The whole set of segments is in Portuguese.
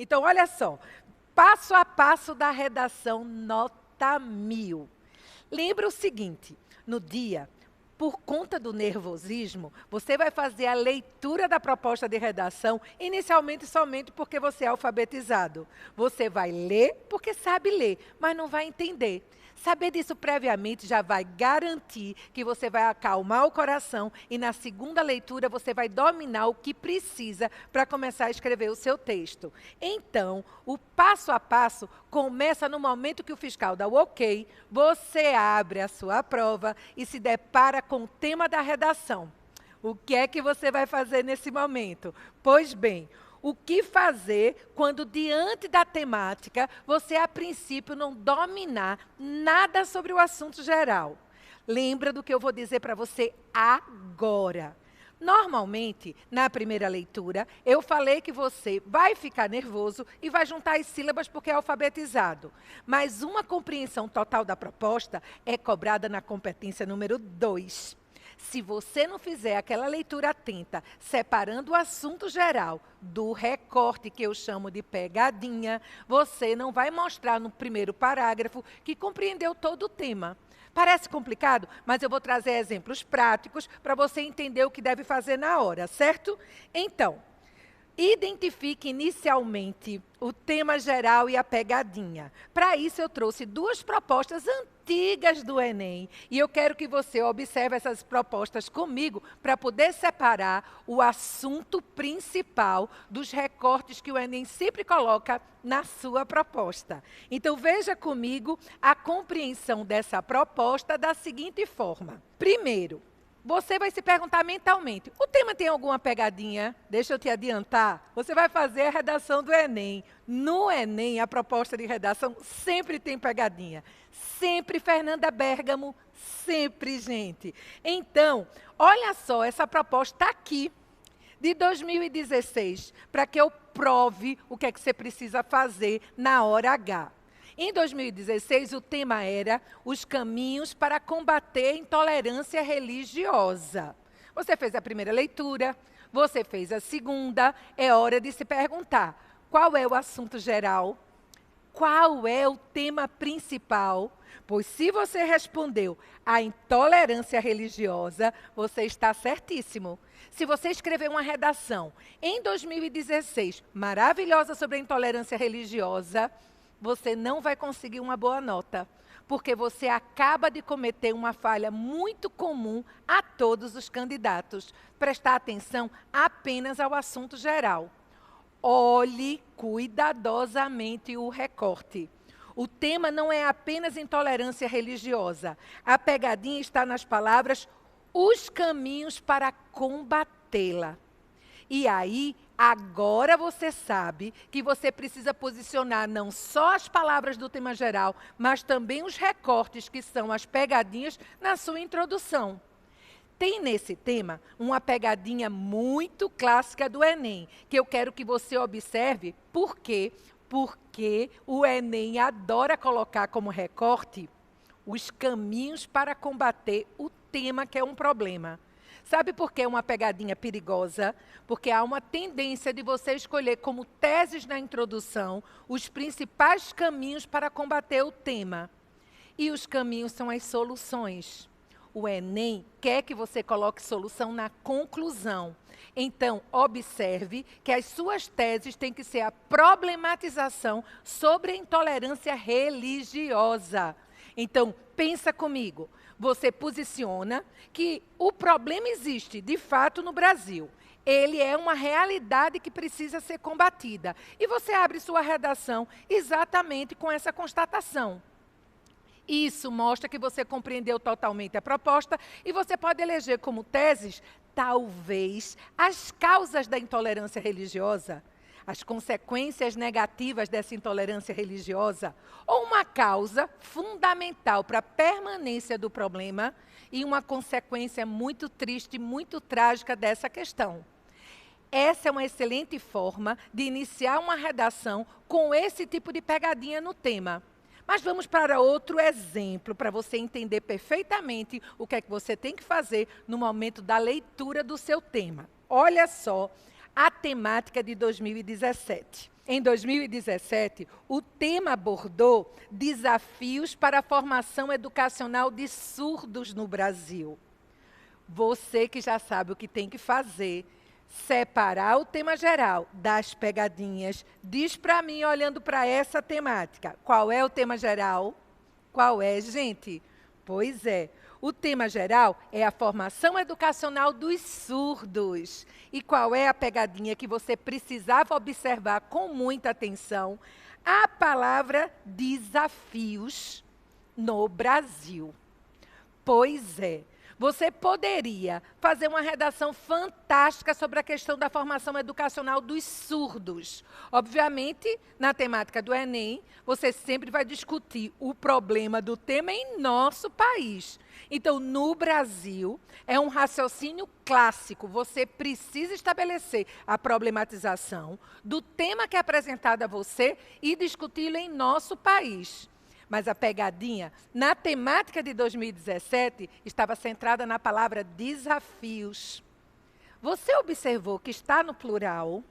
Então, olha só, passo a passo da redação nota 1000. Lembra o seguinte, no dia, por conta do nervosismo, você vai fazer a leitura da proposta de redação, inicialmente somente porque você é alfabetizado. Você vai ler porque sabe ler, mas não vai entender. Saber disso previamente já vai garantir que você vai acalmar o coração e na segunda leitura você vai dominar o que precisa para começar a escrever o seu texto. Então, o passo a passo começa no momento que o fiscal dá o ok, você abre a sua prova e se depara com o tema da redação. O que é que você vai fazer nesse momento? Pois bem, o que fazer quando, diante da temática, você, a princípio, não dominar nada sobre o assunto geral? Lembra do que eu vou dizer para você agora. Normalmente, na primeira leitura, eu falei que você vai ficar nervoso e vai juntar as sílabas porque é alfabetizado. Mas uma compreensão total da proposta é cobrada na competência número 2. Se você não fizer aquela leitura atenta, separando o assunto geral do recorte, que eu chamo de pegadinha, você não vai mostrar no primeiro parágrafo que compreendeu todo o tema. Parece complicado, mas eu vou trazer exemplos práticos para você entender o que deve fazer na hora, certo? Então, identifique inicialmente o tema geral e a pegadinha. Para isso, eu trouxe duas propostas antigas do Enem. E eu quero que você observe essas propostas comigo para poder separar o assunto principal dos recortes que o Enem sempre coloca na sua proposta. Então, veja comigo a compreensão dessa proposta da seguinte forma. Primeiro, você vai se perguntar mentalmente, o tema tem alguma pegadinha? Deixa eu te adiantar, você vai fazer a redação do Enem. No Enem, a proposta de redação sempre tem pegadinha. Sempre, Fernanda Bergamo, sempre, gente. Então, olha só, essa proposta está aqui, de 2016, para que eu prove o que é que você precisa fazer na hora H. Em 2016, o tema era os caminhos para combater a intolerância religiosa. Você fez a primeira leitura, você fez a segunda, é hora de se perguntar, qual é o assunto geral? Qual é o tema principal? Pois se você respondeu a intolerância religiosa, você está certíssimo. Se você escrever uma redação em 2016, maravilhosa sobre a intolerância religiosa, você não vai conseguir uma boa nota, porque você acaba de cometer uma falha muito comum a todos os candidatos. Prestar atenção apenas ao assunto geral. Olhe cuidadosamente o recorte. O tema não é apenas intolerância religiosa. A pegadinha está nas palavras os caminhos para combatê-la. E aí, agora você sabe que você precisa posicionar não só as palavras do tema geral, mas também os recortes, que são as pegadinhas, na sua introdução. Tem nesse tema uma pegadinha muito clássica do Enem, que eu quero que você observe. Por quê? Porque o Enem adora colocar como recorte os caminhos para combater o tema que é um problema. Sabe por que é uma pegadinha perigosa? Porque há uma tendência de você escolher como teses na introdução os principais caminhos para combater o tema. E os caminhos são as soluções. O Enem quer que você coloque solução na conclusão. Então, observe que as suas teses têm que ser a problematização sobre a intolerância religiosa. Então, pensa comigo. Você posiciona que o problema existe, de fato, no Brasil. Ele é uma realidade que precisa ser combatida. E você abre sua redação exatamente com essa constatação. Isso mostra que você compreendeu totalmente a proposta e você pode eleger como teses, talvez, as causas da intolerância religiosa, as consequências negativas dessa intolerância religiosa, ou uma causa fundamental para a permanência do problema e uma consequência muito triste, muito trágica dessa questão. Essa é uma excelente forma de iniciar uma redação com esse tipo de pegadinha no tema. Mas vamos para outro exemplo, para você entender perfeitamente o que é que você tem que fazer no momento da leitura do seu tema. Olha só a temática de 2017. Em 2017, o tema abordou desafios para a formação educacional de surdos no Brasil. Você que já sabe o que tem que fazer, separar o tema geral das pegadinhas, diz para mim, olhando para essa temática, qual é o tema geral? Qual é, gente? Pois é, o tema geral é a formação educacional dos surdos. E qual é a pegadinha que você precisava observar com muita atenção? A palavra desafios no Brasil. Pois é. Você poderia fazer uma redação fantástica sobre a questão da formação educacional dos surdos. Obviamente, na temática do Enem, você sempre vai discutir o problema do tema em nosso país. Então, no Brasil, é um raciocínio clássico. Você precisa estabelecer a problematização do tema que é apresentado a você e discuti-lo em nosso país. Mas a pegadinha, na temática de 2017, estava centrada na palavra desafios. Você observou que está no plural?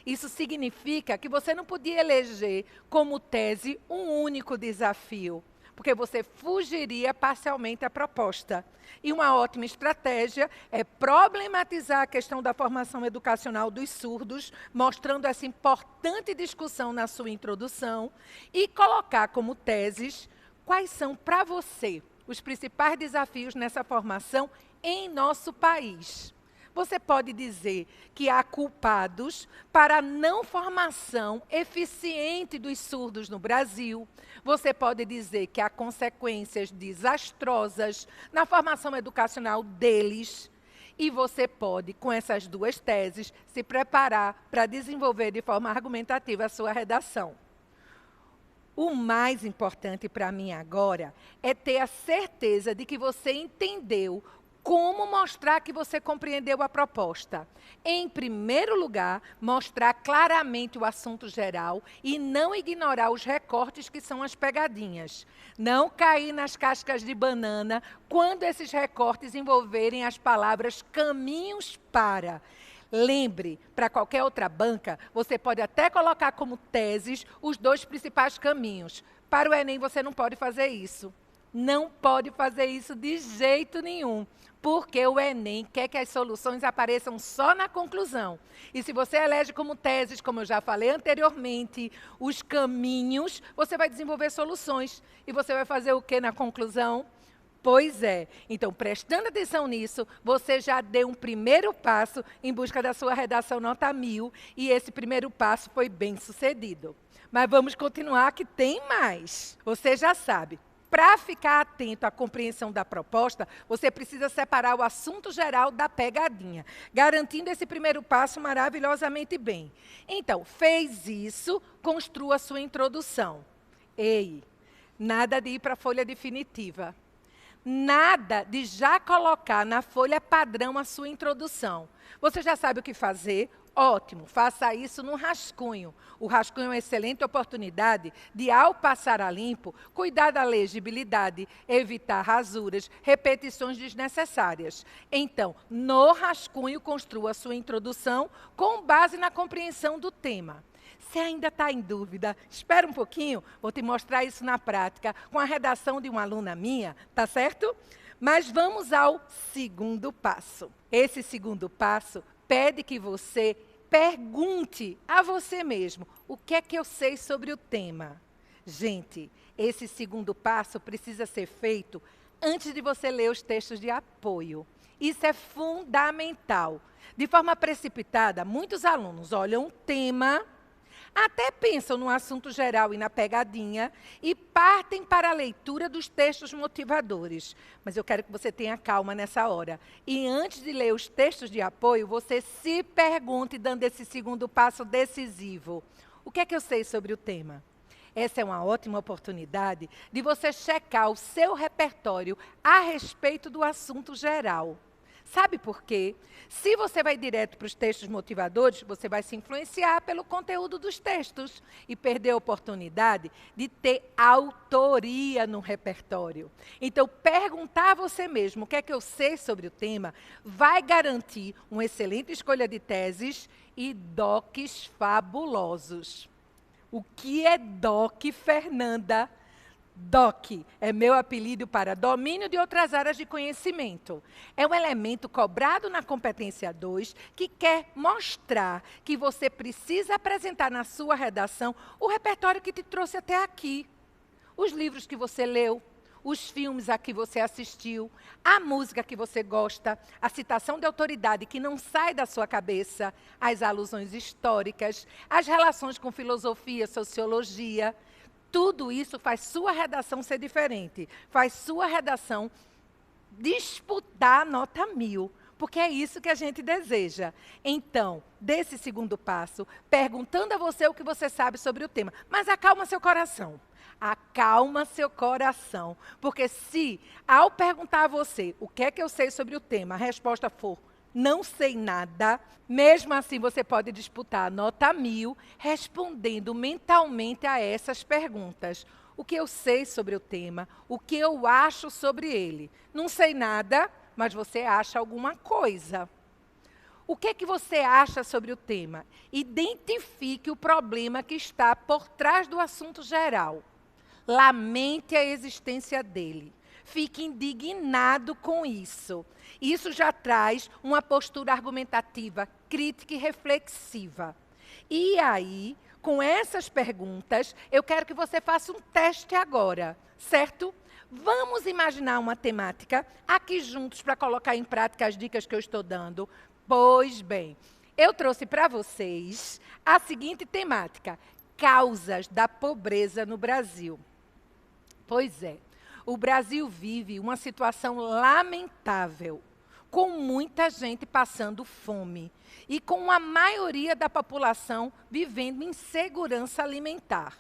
Isso significa que você não podia eleger como tese um único desafio, porque você fugiria parcialmente à proposta. E uma ótima estratégia é problematizar a questão da formação educacional dos surdos, mostrando essa importante discussão na sua introdução e colocar como teses quais são, para você, os principais desafios nessa formação em nosso país. Você pode dizer que há culpados para a não formação eficiente dos surdos no Brasil. Você pode dizer que há consequências desastrosas na formação educacional deles. E você pode, com essas duas teses, se preparar para desenvolver de forma argumentativa a sua redação. O mais importante para mim agora é ter a certeza de que você entendeu como mostrar que você compreendeu a proposta. Em primeiro lugar, mostrar claramente o assunto geral e não ignorar os recortes que são as pegadinhas. Não cair nas cascas de banana quando esses recortes envolverem as palavras caminhos para. Lembre, para qualquer outra banca, você pode até colocar como teses os dois principais caminhos. Para o Enem, você não pode fazer isso. Não pode fazer isso de jeito nenhum, porque o Enem quer que as soluções apareçam só na conclusão. E se você elege como teses, como eu já falei anteriormente, os caminhos, você vai desenvolver soluções. E você vai fazer o que na conclusão? Pois é. Então, prestando atenção nisso, você já deu um primeiro passo em busca da sua redação nota 1000, e esse primeiro passo foi bem sucedido. Mas vamos continuar que tem mais. Você já sabe. Para ficar atento à compreensão da proposta, você precisa separar o assunto geral da pegadinha, garantindo esse primeiro passo maravilhosamente bem. Então, fez isso, construa a sua introdução. Ei, nada de ir para a folha definitiva. Nada de já colocar na folha padrão a sua introdução. Você já sabe o que fazer? Ótimo, faça isso no rascunho. O rascunho é uma excelente oportunidade de, ao passar a limpo, cuidar da legibilidade, evitar rasuras, repetições desnecessárias. Então, no rascunho, construa a sua introdução com base na compreensão do tema. Se ainda está em dúvida, espera um pouquinho, vou te mostrar isso na prática, com a redação de uma aluna minha, tá certo? Mas vamos ao segundo passo. Esse segundo passo pede que você pergunte a você mesmo, o que é que eu sei sobre o tema? Gente, esse segundo passo precisa ser feito antes de você ler os textos de apoio. Isso é fundamental. De forma precipitada, muitos alunos olham o tema, até pensam no assunto geral e na pegadinha e partem para a leitura dos textos motivadores. Mas eu quero que você tenha calma nessa hora. E antes de ler os textos de apoio, você se pergunte, dando esse segundo passo decisivo. O que é que eu sei sobre o tema? Essa é uma ótima oportunidade de você checar o seu repertório a respeito do assunto geral. Sabe por quê? Se você vai direto para os textos motivadores, você vai se influenciar pelo conteúdo dos textos e perder a oportunidade de ter autoria no repertório. Então, perguntar a você mesmo o que é que eu sei sobre o tema vai garantir uma excelente escolha de teses e docs fabulosos. O que é DOC, Fernanda? DOC é meu apelido para domínio de outras áreas de conhecimento. É um elemento cobrado na competência 2 que quer mostrar que você precisa apresentar na sua redação o repertório que te trouxe até aqui. Os livros que você leu, os filmes a que você assistiu, a música que você gosta, a citação de autoridade que não sai da sua cabeça, as alusões históricas, as relações com filosofia, sociologia. Tudo isso faz sua redação ser diferente, faz sua redação disputar a nota 1000, porque é isso que a gente deseja. Então, desse segundo passo, perguntando a você o que você sabe sobre o tema, mas acalma seu coração. Acalma seu coração, porque se, ao perguntar a você o que é que eu sei sobre o tema, a resposta for não sei nada, mesmo assim você pode disputar a nota 1000 respondendo mentalmente a essas perguntas. O que eu sei sobre o tema, o que eu acho sobre ele. Não sei nada, mas você acha alguma coisa. O que é que você acha sobre o tema? Identifique o problema que está por trás do assunto geral. Lamente a existência dele. Fique indignado com isso. Isso já traz uma postura argumentativa, crítica e reflexiva. E aí, com essas perguntas, eu quero que você faça um teste agora, certo? Vamos imaginar uma temática aqui juntos para colocar em prática as dicas que eu estou dando. Pois bem, eu trouxe para vocês a seguinte temática: causas da pobreza no Brasil. Pois é. O Brasil vive uma situação lamentável, com muita gente passando fome e com a maioria da população vivendo insegurança alimentar.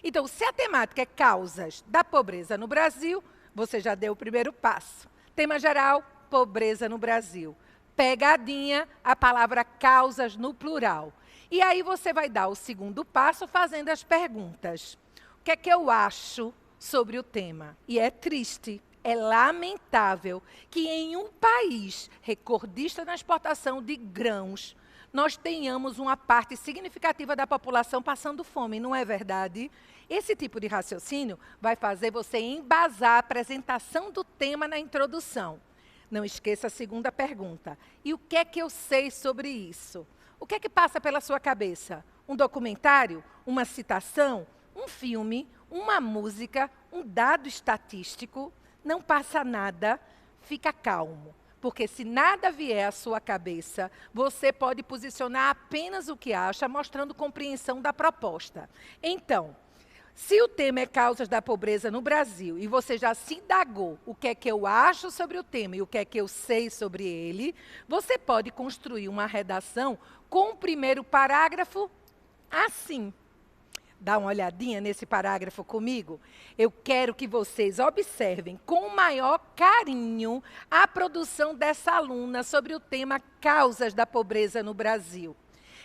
Então, se a temática é causas da pobreza no Brasil, você já deu o primeiro passo. Tema geral, pobreza no Brasil. Pegadinha, a palavra causas no plural. E aí você vai dar o segundo passo fazendo as perguntas. O que é que eu acho sobre o tema? E é triste, é lamentável que em um país recordista na exportação de grãos, nós tenhamos uma parte significativa da população passando fome, não é verdade? Esse tipo de raciocínio vai fazer você embasar a apresentação do tema na introdução. Não esqueça a segunda pergunta. E o que é que eu sei sobre isso? O que é que passa pela sua cabeça? Um documentário? Uma citação? Um filme? Uma música, um dado estatístico? Não passa nada, fica calmo. Porque se nada vier à sua cabeça, você pode posicionar apenas o que acha, mostrando compreensão da proposta. Então, se o tema é causas da pobreza no Brasil, e você já se indagou o que é que eu acho sobre o tema e o que é que eu sei sobre ele, você pode construir uma redação com o primeiro parágrafo assim. Dá uma olhadinha nesse parágrafo comigo? Eu quero que vocês observem com o maior carinho a produção dessa aluna sobre o tema causas da pobreza no Brasil.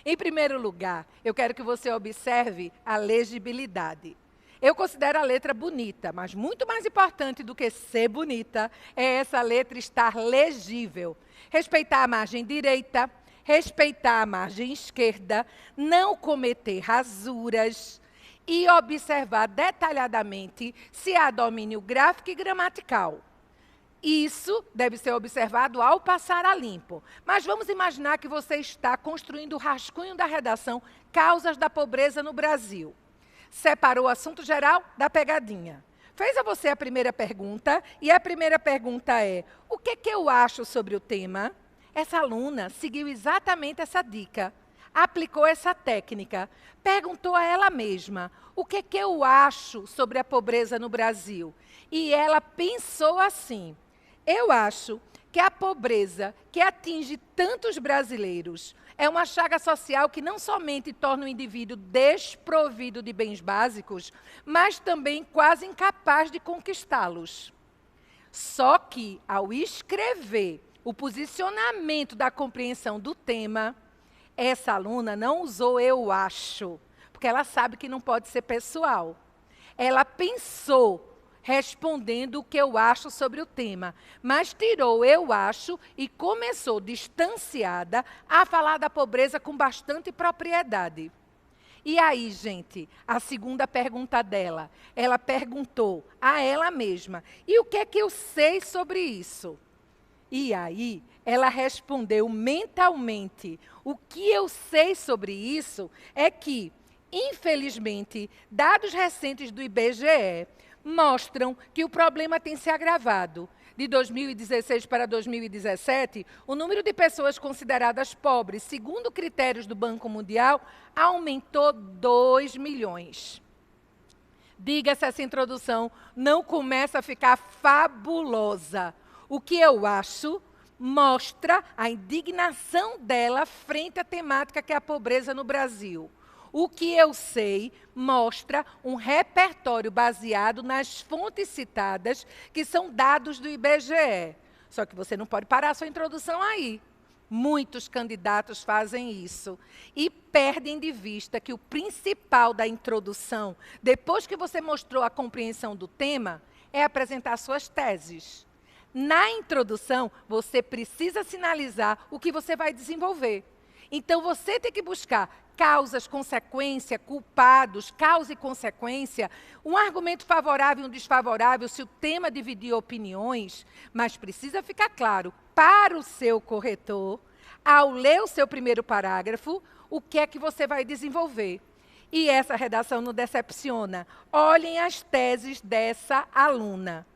Em primeiro lugar, eu quero que você observe a legibilidade. Eu considero a letra bonita, mas muito mais importante do que ser bonita é essa letra estar legível. Respeitar a margem direita, respeitar a margem esquerda, não cometer rasuras e observar detalhadamente se há domínio gráfico e gramatical. Isso deve ser observado ao passar a limpo. Mas vamos imaginar que você está construindo o rascunho da redação Causas da Pobreza no Brasil. Separou o assunto geral da pegadinha. Fez a você a primeira pergunta, e a primeira pergunta é: o que eu acho sobre o tema? Essa aluna seguiu exatamente essa dica, aplicou essa técnica, perguntou a ela mesma: o que eu acho sobre a pobreza no Brasil? E ela pensou assim: eu acho que a pobreza que atinge tantos brasileiros é uma chaga social que não somente torna o indivíduo desprovido de bens básicos, mas também quase incapaz de conquistá-los. Só que, ao escrever o posicionamento da compreensão do tema, essa aluna não usou eu acho, porque ela sabe que não pode ser pessoal. Ela pensou respondendo o que eu acho sobre o tema, mas tirou eu acho e começou, distanciada, a falar da pobreza com bastante propriedade. E aí, gente, a segunda pergunta dela, ela perguntou a ela mesma, e o que é que eu sei sobre isso? E aí, ela respondeu mentalmente, o que eu sei sobre isso é que, infelizmente, dados recentes do IBGE mostram que o problema tem se agravado. De 2016 para 2017, o número de pessoas consideradas pobres, segundo critérios do Banco Mundial, aumentou 2 milhões. Diga-se, essa introdução não começa a ficar fabulosa. O que eu acho mostra a indignação dela frente à temática que é a pobreza no Brasil. O que eu sei mostra um repertório baseado nas fontes citadas, que são dados do IBGE. Só que você não pode parar a sua introdução aí. Muitos candidatos fazem isso e perdem de vista que o principal da introdução, depois que você mostrou a compreensão do tema, é apresentar suas teses. Na introdução, você precisa sinalizar o que você vai desenvolver. Então, você tem que buscar causas, consequência, culpados, causa e consequência, um argumento favorável e um desfavorável, se o tema dividir opiniões, mas precisa ficar claro para o seu corretor, ao ler o seu primeiro parágrafo, o que é que você vai desenvolver. E essa redação não decepciona. Olhem as teses dessa aluna.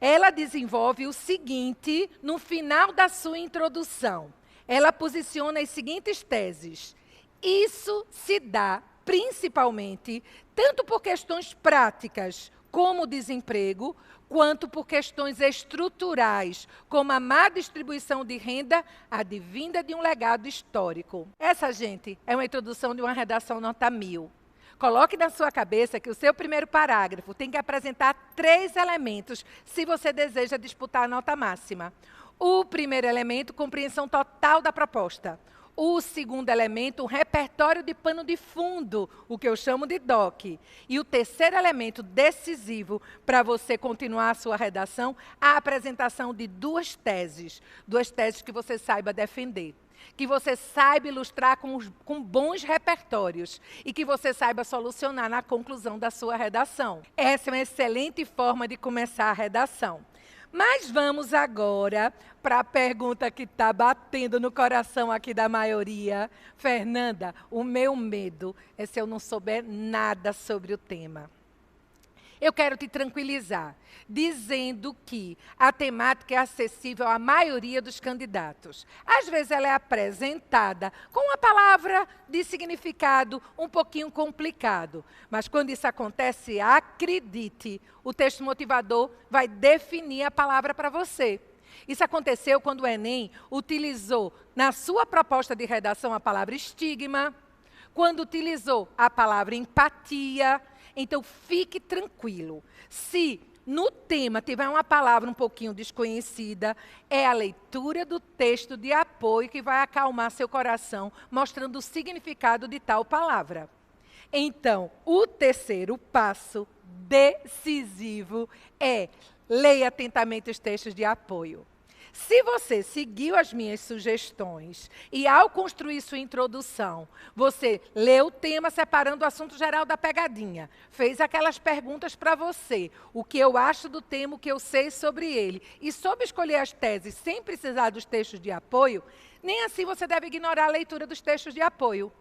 Ela desenvolve o seguinte no final da sua introdução. Ela posiciona as seguintes teses. Isso se dá, principalmente, tanto por questões práticas, como o desemprego, quanto por questões estruturais, como a má distribuição de renda advinda de um legado histórico. Essa, gente, é uma introdução de uma redação nota 1000. Coloque na sua cabeça que o seu primeiro parágrafo tem que apresentar 3 elementos, se você deseja disputar a nota máxima. O primeiro elemento, compreensão total da proposta. O segundo elemento, um repertório de pano de fundo, o que eu chamo de DOC. E o terceiro elemento decisivo para você continuar a sua redação, a apresentação de 2 teses. 2 teses que você saiba defender. Que você saiba ilustrar com bons repertórios e que você saiba solucionar na conclusão da sua redação. Essa é uma excelente forma de começar a redação. Mas vamos agora para a pergunta que está batendo no coração aqui da maioria. Fernanda, o meu medo é se eu não souber nada sobre o tema. Eu quero te tranquilizar, dizendo que a temática é acessível à maioria dos candidatos. Às vezes ela é apresentada com uma palavra de significado um pouquinho complicado. Mas quando isso acontece, acredite, o texto motivador vai definir a palavra para você. Isso aconteceu quando o Enem utilizou na sua proposta de redação a palavra estigma, quando utilizou a palavra empatia. Então, fique tranquilo. Se no tema tiver uma palavra um pouquinho desconhecida, é a leitura do texto de apoio que vai acalmar seu coração, mostrando o significado de tal palavra. Então, o terceiro passo decisivo é leia atentamente os textos de apoio. Se você seguiu as minhas sugestões e, ao construir sua introdução, você leu o tema separando o assunto geral da pegadinha, fez aquelas perguntas para você, o que eu acho do tema, o que eu sei sobre ele, e soube escolher as teses sem precisar dos textos de apoio, nem assim você deve ignorar a leitura dos textos de apoio.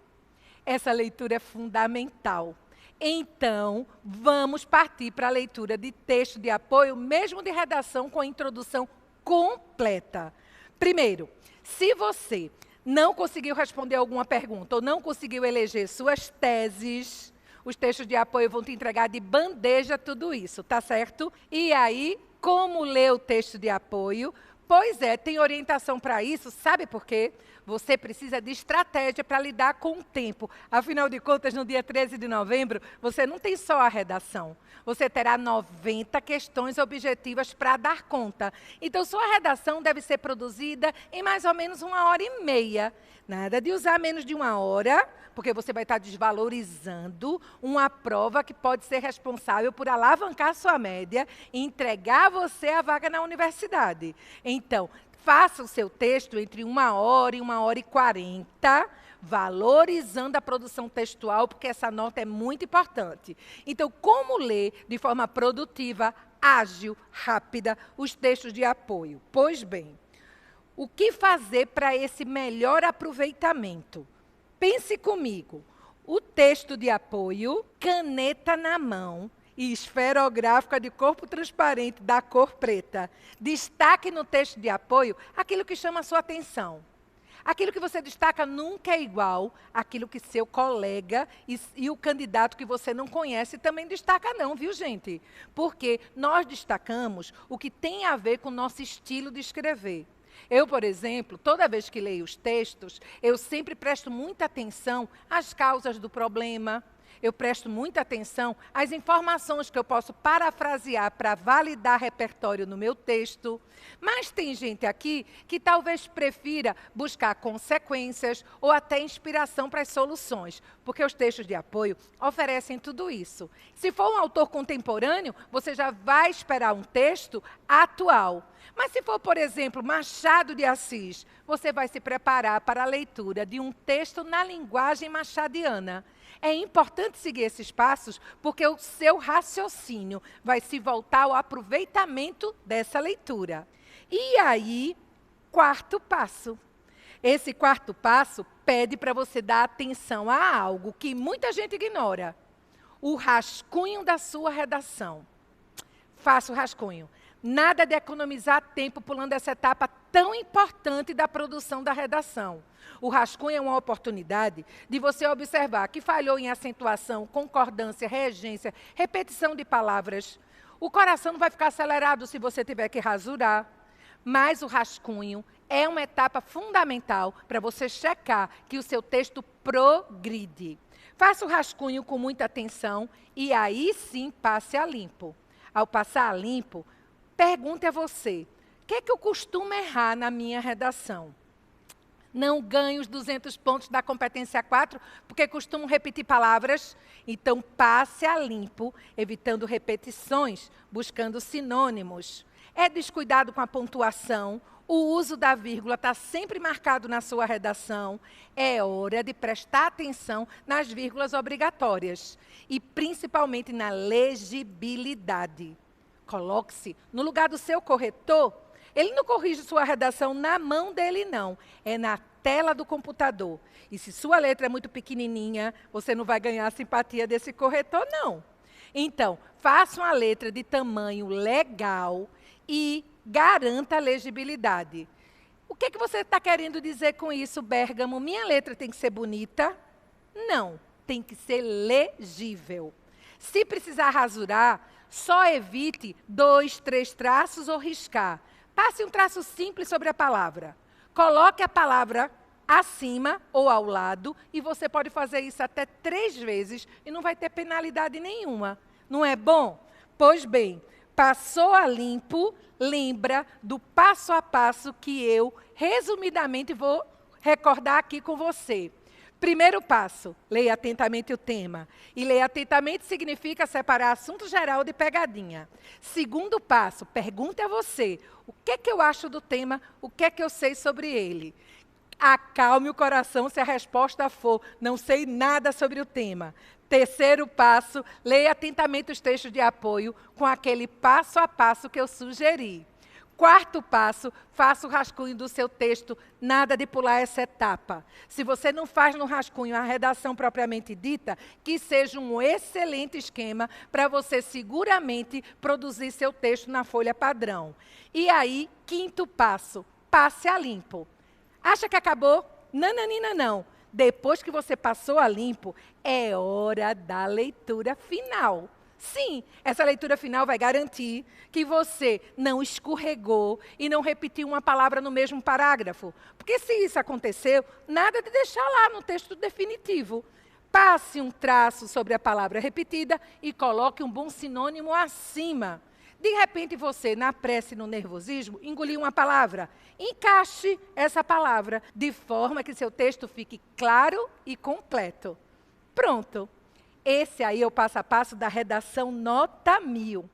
Essa leitura é fundamental. Então, vamos partir para a leitura de texto de apoio, mesmo de redação com a introdução completa. Primeiro, se você não conseguiu responder alguma pergunta ou não conseguiu eleger suas teses, os textos de apoio vão te entregar de bandeja tudo isso, tá certo? E aí, como ler o texto de apoio? Pois é, tem orientação para isso, sabe por quê? Você precisa de estratégia para lidar com o tempo. Afinal de contas, no dia 13 de novembro, você não tem só a redação. Você terá 90 questões objetivas para dar conta. Então, sua redação deve ser produzida em mais ou menos 1h30. Nada de usar menos de 1 hora, porque você vai estar desvalorizando uma prova que pode ser responsável por alavancar sua média e entregar você a vaga na universidade. Então, Faça o seu texto entre 1 hora e 1 hora e 40, valorizando a produção textual, porque essa nota é muito importante. Então, como ler de forma produtiva, ágil, rápida, os textos de apoio? Pois bem, o que fazer para esse melhor aproveitamento? Pense comigo. O texto de apoio, caneta na mão e esferográfica de corpo transparente da cor preta. Destaque no texto de apoio aquilo que chama a sua atenção. Aquilo que você destaca nunca é igual àquilo que seu colega e o candidato que você não conhece também destaca não, viu, gente? Porque nós destacamos o que tem a ver com o nosso estilo de escrever. Eu, por exemplo, toda vez que leio os textos, eu sempre presto muita atenção às causas do problema. Eu presto muita atenção às informações que eu posso parafrasear para validar repertório no meu texto. Mas tem gente aqui que talvez prefira buscar consequências ou até inspiração para as soluções, porque os textos de apoio oferecem tudo isso. Se for um autor contemporâneo, você já vai esperar um texto atual. Mas se for, por exemplo, Machado de Assis, você vai se preparar para a leitura de um texto na linguagem machadiana. É importante seguir esses passos, porque o seu raciocínio vai se voltar ao aproveitamento dessa leitura. E aí, quarto passo. Esse quarto passo pede para você dar atenção a algo que muita gente ignora. O rascunho da sua redação. Faça o rascunho. Nada de economizar tempo pulando essa etapa tão importante da produção da redação. O rascunho é uma oportunidade de você observar que falhou em acentuação, concordância, regência, repetição de palavras. O coração não vai ficar acelerado se você tiver que rasurar. Mas o rascunho é uma etapa fundamental para você checar que o seu texto progride. Faça o rascunho com muita atenção e aí sim passe a limpo. Ao passar a limpo, pergunte a você, o que é que eu costumo errar na minha redação? Não ganho os 200 pontos da competência 4, porque costumo repetir palavras. Então, passe a limpo, evitando repetições, buscando sinônimos. É descuidado com a pontuação, o uso da vírgula está sempre marcado na sua redação. É hora de prestar atenção nas vírgulas obrigatórias e principalmente na legibilidade. Coloque-se no lugar do seu corretor. Ele não corrige sua redação na mão dele, não. É na tela do computador. E se sua letra é muito pequenininha, você não vai ganhar a simpatia desse corretor, não. Então, faça uma letra de tamanho legal e garanta a legibilidade. O que você está querendo dizer com isso, Bérgamo? Minha letra tem que ser bonita? Não, tem que ser legível. Se precisar rasurar, só evite 2, 3 traços ou riscar. Passe um traço simples sobre a palavra. Coloque a palavra acima ou ao lado e você pode fazer isso até 3 vezes e não vai ter penalidade nenhuma. Não é bom? Pois bem, passou a limpo, lembra do passo a passo que eu, resumidamente, vou recordar aqui com você. Primeiro passo, leia atentamente o tema. E ler atentamente significa separar assunto geral de pegadinha. Segundo passo, pergunte a você, o que é que eu acho do tema, o que é que eu sei sobre ele. Acalme o coração se a resposta for, não sei nada sobre o tema. Terceiro passo, leia atentamente os textos de apoio com aquele passo a passo que eu sugeri. Quarto passo, faça o rascunho do seu texto, nada de pular essa etapa. Se você não faz no rascunho a redação propriamente dita, que seja um excelente esquema para você seguramente produzir seu texto na folha padrão. E aí, quinto passo, passe a limpo. Acha que acabou? Nananina não. Depois que você passou a limpo, é hora da leitura final. Sim, essa leitura final vai garantir que você não escorregou e não repetiu uma palavra no mesmo parágrafo. Porque se isso aconteceu, nada de deixar lá no texto definitivo. Passe um traço sobre a palavra repetida e coloque um bom sinônimo acima. De repente você, na pressa e no nervosismo, engoliu uma palavra. Encaixe essa palavra de forma que seu texto fique claro e completo. Pronto. Esse aí é o passo a passo da redação nota 1000.